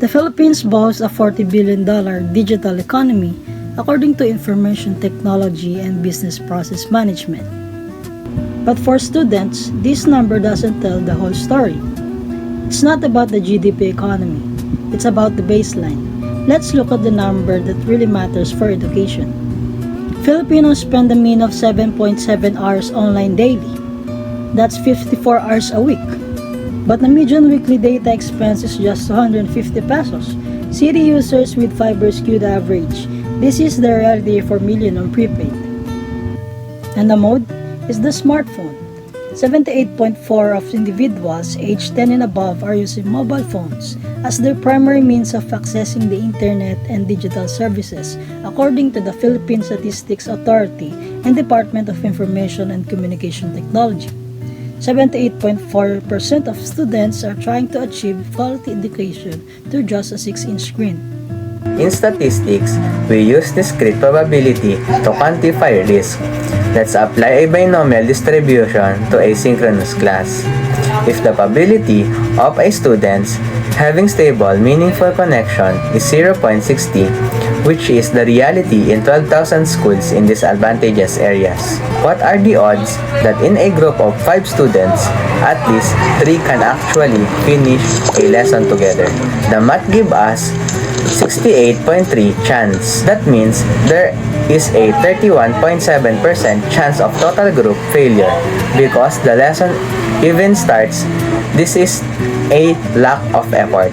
The Philippines boasts a $40 billion digital economy according to Information Technology and Business Process Management. But for students, this number doesn't tell the whole story. It's not about the GDP economy, it's about the baseline. Let's look at the number that really matters for education. Filipinos spend a mean of 7.7 hours online daily. That's 54 hours a week. But the median weekly data expense is just 250 pesos. City users with fiber skewed average. This is the reality for million on prepaid. And the mode is the smartphone. 78.4% of individuals aged 10 and above are using mobile phones as their primary means of accessing the internet and digital services, according to the Philippine Statistics Authority and Department of Information and Communication Technology. 78.4% of students are trying to achieve quality education through just a 6-inch screen. In statistics, we use discrete probability to quantify risk. Let's apply a binomial distribution to asynchronous class. If the probability of a student's having stable, meaningful connection is 0.60, which is the reality in 12,000 schools in disadvantaged areas, what are the odds that in a group of 5 students, at least 3 can actually finish a lesson together? The math gives us 68.3 chance. That means there is a 31.7% chance of total group failure because the lesson even starts. This is a lack of effort,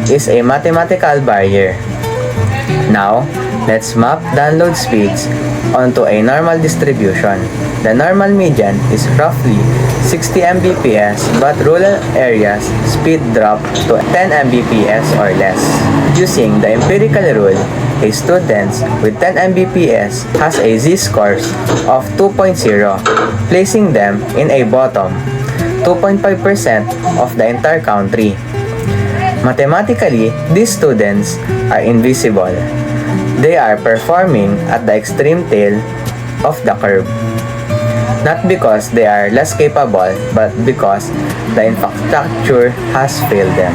is a mathematical barrier. Now, let's map download speeds onto a normal distribution. The normal median is roughly 60 Mbps, but rural areas speed drop to 10 Mbps or less. Using the empirical rule, a student with 10 Mbps has a z-score of 2.0, placing them in a bottom 2.5% of the entire country. Mathematically, these students are invisible. They are performing at the extreme tail of the curve. Not because they are less capable, but because the infrastructure has failed them.